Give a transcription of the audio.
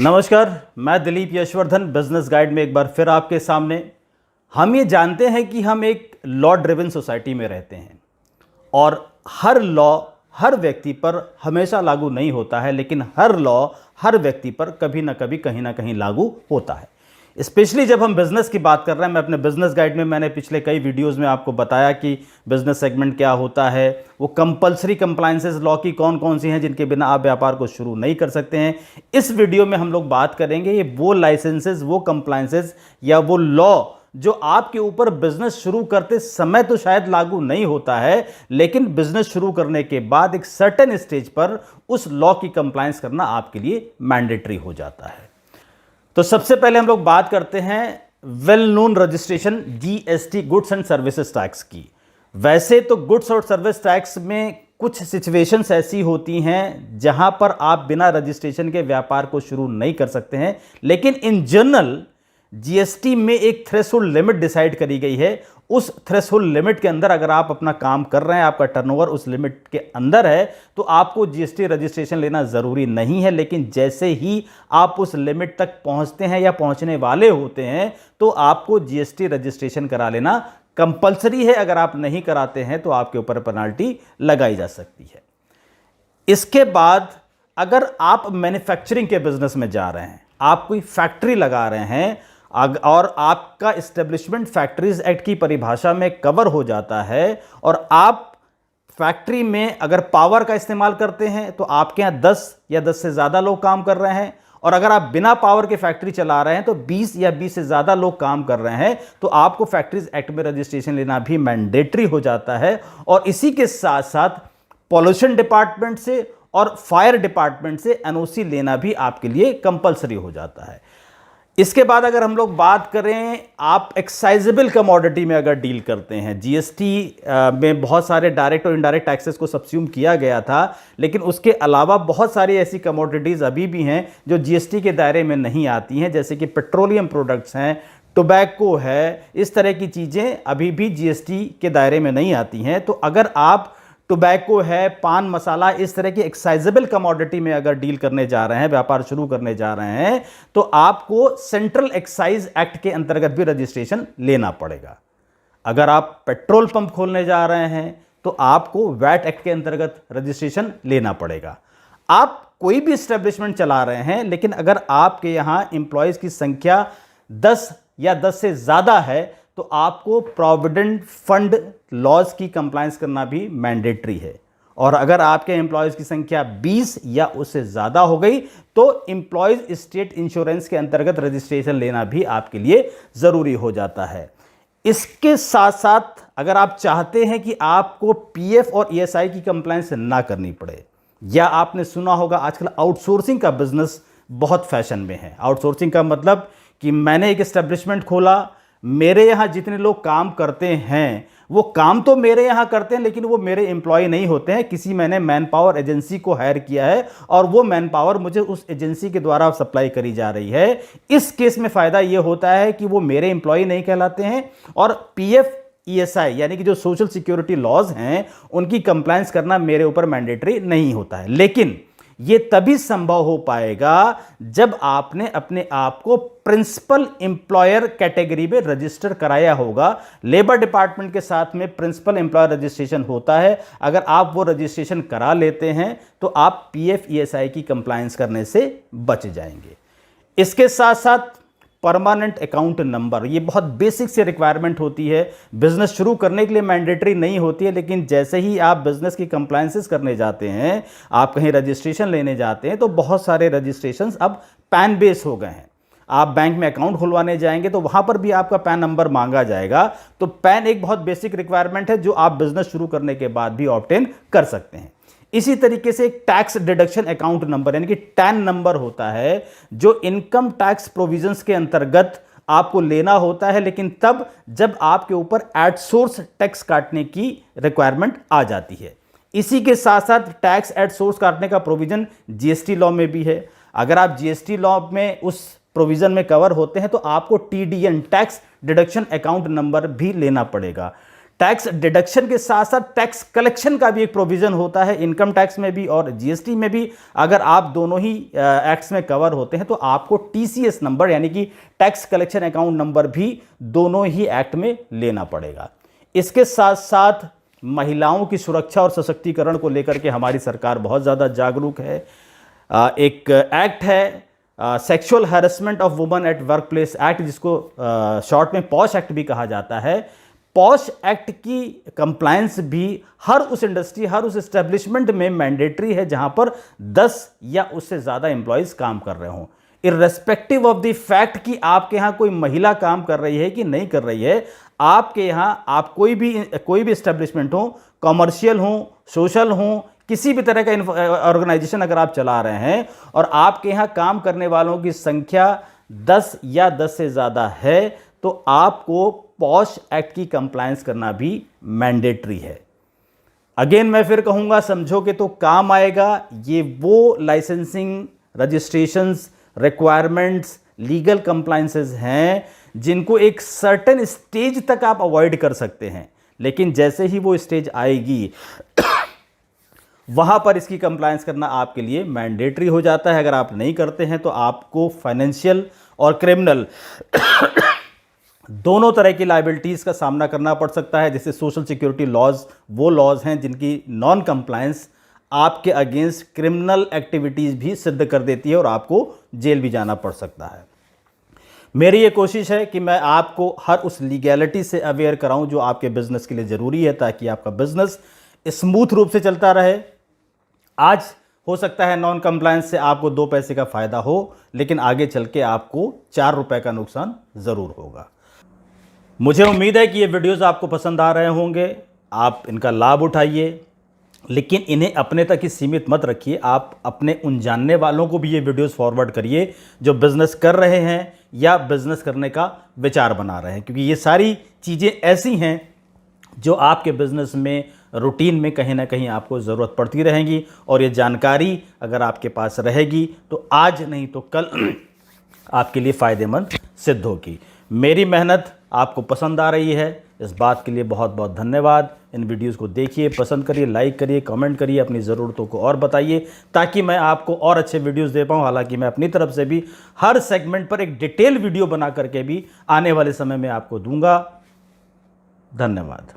नमस्कार, मैं Dilip Yashvardhan business guide में एक बार फिर आपके सामने। हम ये जानते हैं कि हम एक लॉ ड्रिवन सोसाइटी में रहते हैं और हर लॉ हर व्यक्ति पर हमेशा लागू नहीं होता है, लेकिन हर लॉ हर व्यक्ति पर कभी ना कभी कहीं ना कहीं लागू होता है। स्पेशली जब हम बिज़नेस की बात कर रहे हैं, मैं अपने बिज़नेस गाइड में मैंने पिछले कई वीडियोस में आपको बताया कि बिज़नेस सेगमेंट क्या होता है, वो कंपलसरी कंप्लायंसेस लॉ की कौन कौन सी हैं जिनके बिना आप व्यापार को शुरू नहीं कर सकते हैं। इस वीडियो में हम लोग बात करेंगे ये वो लाइसेंसेस, वो कंप्लायंसेस या वो लॉ जो आपके ऊपर बिजनेस शुरू करते समय तो शायद लागू नहीं होता है, लेकिन बिजनेस शुरू करने के बाद एक सर्टेन स्टेज पर उस लॉ की कंप्लायंस करना आपके लिए मैंडेटरी हो जाता है। तो सबसे पहले हम लोग बात करते हैं well known registration GST, goods and services tax की। वैसे तो गुड्स और सर्विस टैक्स में कुछ सिचुएशंस ऐसी होती हैं जहां पर आप बिना रजिस्ट्रेशन के व्यापार को शुरू नहीं कर सकते हैं, लेकिन इन जनरल जीएसटी में एक थ्रेशोल्ड लिमिट डिसाइड करी गई है। उस थ्रेशोल्ड लिमिट के अंदर अगर आप अपना काम कर रहे हैं, आपका टर्नओवर उस लिमिट के अंदर है, तो आपको जीएसटी रजिस्ट्रेशन लेना ज़रूरी नहीं है। लेकिन जैसे ही आप उस लिमिट तक पहुंचते हैं या पहुंचने वाले होते हैं, तो आपको जीएसटी रजिस्ट्रेशन करा लेना कंपलसरी है। अगर आप नहीं कराते हैं तो आपके ऊपर पेनल्टी लगाई जा सकती है। इसके बाद अगर आप मैन्युफैक्चरिंग के बिजनेस में जा रहे हैं, आप कोई फैक्ट्री लगा रहे हैं और आपका एस्टेब्लिशमेंट फैक्ट्रीज एक्ट की परिभाषा में कवर हो जाता है, और आप फैक्ट्री में अगर पावर का इस्तेमाल करते हैं तो आपके यहां 10 या 10 से ज़्यादा लोग काम कर रहे हैं, और अगर आप बिना पावर के फैक्ट्री चला रहे हैं तो 20 या 20 से ज़्यादा लोग काम कर रहे हैं, तो आपको फैक्ट्रीज एक्ट में रजिस्ट्रेशन लेना भी मैंडेटरी हो जाता है। और इसी के साथ साथ पॉल्यूशन डिपार्टमेंट से और फायर डिपार्टमेंट से एनओसी लेना भी आपके लिए कंपलसरी हो जाता है। इसके बाद अगर हम लोग बात करें, आप एक्साइजेबल कमोडिटी में अगर डील करते हैं, जीएसटी में बहुत सारे डायरेक्ट और इनडायरेक्ट टैक्सेस को सब्स्यूम किया गया था, लेकिन उसके अलावा बहुत सारी ऐसी कमोडिटीज़ अभी भी हैं जो जीएसटी के दायरे में नहीं आती हैं, जैसे कि पेट्रोलियम प्रोडक्ट्स हैं, टोबैको है, इस तरह की चीज़ें अभी भी जीएसटी के दायरे में नहीं आती हैं। तो अगर आप टोबैको है, पान मसाला, इस तरह की एक्साइजेबल कमोडिटी में अगर डील करने जा रहे हैं, व्यापार शुरू करने जा रहे हैं, तो आपको सेंट्रल एक्साइज एक्ट के अंतर्गत भी रजिस्ट्रेशन लेना पड़ेगा। अगर आप पेट्रोल पंप खोलने जा रहे हैं तो आपको वैट एक्ट के अंतर्गत रजिस्ट्रेशन लेना पड़ेगा। आप कोई भी एस्टेब्लिशमेंट चला रहे हैं, लेकिन अगर आपके यहां एम्प्लॉयज की संख्या 10 या 10 से ज्यादा है, तो आपको प्रोविडेंट फंड लॉज की कंप्लायंस करना भी मैंडेटरी है। और अगर आपके एम्प्लॉयज की संख्या 20 या उससे ज़्यादा हो गई, तो एम्प्लॉयज स्टेट इंश्योरेंस के अंतर्गत रजिस्ट्रेशन लेना भी आपके लिए ज़रूरी हो जाता है। इसके साथ साथ अगर आप चाहते हैं कि आपको पीएफ और ईएसआई की कंप्लायंस ना करनी पड़े, या आपने सुना होगा आजकल आउटसोर्सिंग का बिजनेस बहुत फैशन में है। आउटसोर्सिंग का मतलब कि मैंने एक एस्टेब्लिशमेंट खोला, मेरे यहाँ जितने लोग काम करते हैं वो काम तो मेरे यहाँ करते हैं, लेकिन वो मेरे एम्प्लॉय नहीं होते हैं, किसी मैंने मैन पावर एजेंसी को हायर किया है और वो मैन पावर मुझे उस एजेंसी के द्वारा सप्लाई करी जा रही है। इस केस में फ़ायदा ये होता है कि वो मेरे एम्प्लॉय नहीं कहलाते हैं, और पीएफ ईएसआई यानी कि जो सोशल सिक्योरिटी लॉज हैं उनकी कंप्लायंस करना मेरे ऊपर मैंडेटरी नहीं होता है। लेकिन ये तभी संभव हो पाएगा जब आपने अपने आप को प्रिंसिपल एम्प्लॉयर कैटेगरी में रजिस्टर कराया होगा। लेबर डिपार्टमेंट के साथ में प्रिंसिपल एम्प्लॉयर रजिस्ट्रेशन होता है। अगर आप वो रजिस्ट्रेशन करा लेते हैं तो आप पीएफ ईएसआई की कंप्लायंस करने से बच जाएंगे। इसके साथ साथ परमानेंट अकाउंट नंबर, ये बहुत बेसिक से रिक्वायरमेंट होती है। बिजनेस शुरू करने के लिए मैंडेटरी नहीं होती है, लेकिन जैसे ही आप बिजनेस की कंप्लायंसेस करने जाते हैं, आप कहीं रजिस्ट्रेशन लेने जाते हैं, तो बहुत सारे रजिस्ट्रेशंस अब पैन बेस हो गए हैं। आप बैंक में अकाउंट खुलवाने जाएंगे तो वहां पर भी आपका पैन नंबर मांगा जाएगा। तो पैन एक बहुत बेसिक रिक्वायरमेंट है जो आप बिजनेस शुरू करने के बाद भी ऑब्टेन कर सकते हैं। इसी तरीके से एक टैक्स डिडक्शन अकाउंट नंबर यानी कि टैन नंबर होता है, जो इनकम टैक्स प्रोविजंस के अंतर्गत आपको लेना होता है, लेकिन तब जब आपके ऊपर एट सोर्स टैक्स काटने की रिक्वायरमेंट आ जाती है। इसी के साथ साथ टैक्स एट सोर्स काटने का प्रोविजन जीएसटी लॉ में भी है। अगर आप जीएसटी लॉ में उस प्रोविजन में कवर होते हैं तो आपको TDN, tax deduction account number भी लेना पड़ेगा। टैक्स डिडक्शन के साथ साथ टैक्स कलेक्शन का भी एक प्रोविज़न होता है इनकम टैक्स में भी और जीएसटी में भी। अगर आप दोनों ही एक्ट्स में कवर होते हैं तो आपको टीसीएस नंबर यानी कि टैक्स कलेक्शन अकाउंट नंबर भी दोनों ही एक्ट में लेना पड़ेगा। इसके साथ साथ महिलाओं की सुरक्षा और सशक्तिकरण को लेकर के हमारी सरकार बहुत ज़्यादा जागरूक है। एक एक्ट है sexual harassment of woman at work place act, जिसको शॉर्ट में पॉश एक्ट भी कहा जाता है। पॉश एक्ट की कंप्लायंस भी हर उस इंडस्ट्री, हर उस एस्टेब्लिशमेंट में मैंडेटरी है जहां पर 10 या उससे ज़्यादा एम्प्लॉयज़ काम कर रहे हों। इर्रेस्पेक्टिव ऑफ द फैक्ट कि आपके यहाँ कोई महिला काम कर रही है कि नहीं कर रही है, आपके यहाँ आप कोई भी एस्टेब्लिशमेंट हो, कॉमर्शियल हो, सोशल हो, किसी भी तरह का ऑर्गेनाइजेशन अगर आप चला रहे हैं और आपके यहाँ काम करने वालों की संख्या 10 या 10 से ज़्यादा है तो आपको पॉश एक्ट की कंप्लायंस करना भी मैंडेटरी है। अगेन मैं फिर कहूँगा, समझोगे तो काम आएगा। ये वो licensing, registrations, requirements, legal compliances हैं जिनको एक सर्टेन स्टेज तक आप अवॉइड कर सकते हैं, लेकिन जैसे ही वो स्टेज आएगी वहां पर इसकी कंप्लायंस करना आपके लिए मैंडेटरी हो जाता है। अगर आप नहीं करते हैं तो आपको फाइनेंशियल और क्रिमिनल दोनों तरह की लायबिलिटीज़ का सामना करना पड़ सकता है। जैसे सोशल सिक्योरिटी लॉज वो लॉज हैं जिनकी नॉन कंप्लायंस आपके अगेंस्ट क्रिमिनल एक्टिविटीज़ भी सिद्ध कर देती है और आपको जेल भी जाना पड़ सकता है। मेरी ये कोशिश है कि मैं आपको हर उस लीगैलिटी से अवेयर कराऊं जो आपके बिजनेस के लिए ज़रूरी है, ताकि आपका बिजनेस स्मूथ रूप से चलता रहे। आज हो सकता है नॉन कंप्लायंस से आपको 2 पैसे का फ़ायदा हो, लेकिन आगे चल के आपको 4 रुपए का नुकसान ज़रूर होगा। मुझे उम्मीद है कि ये वीडियोज़ आपको पसंद आ रहे होंगे, आप इनका लाभ उठाइए, लेकिन इन्हें अपने तक ही सीमित मत रखिए। आप अपने उन जानने वालों को भी ये वीडियोज़ फॉरवर्ड करिए जो बिज़नेस कर रहे हैं या बिज़नेस करने का विचार बना रहे हैं, क्योंकि ये सारी चीज़ें ऐसी हैं जो आपके बिज़नेस में रूटीन में कहीं ना कहीं आपको ज़रूरत पड़ती रहेंगी। और ये जानकारी अगर आपके पास रहेगी तो आज नहीं तो कल आपके लिए फ़ायदेमंद सिद्ध होगी। मेरी मेहनत आपको पसंद आ रही है, इस बात के लिए बहुत बहुत धन्यवाद। इन वीडियोज़ को देखिए, पसंद करिए, लाइक करिए, कमेंट करिए, अपनी ज़रूरतों को और बताइए ताकि मैं आपको और अच्छे वीडियोज़ दे पाऊँ। हालांकि मैं अपनी तरफ से भी हर सेगमेंट पर एक डिटेल वीडियो बना करके भी आने वाले समय में आपको दूंगा। धन्यवाद।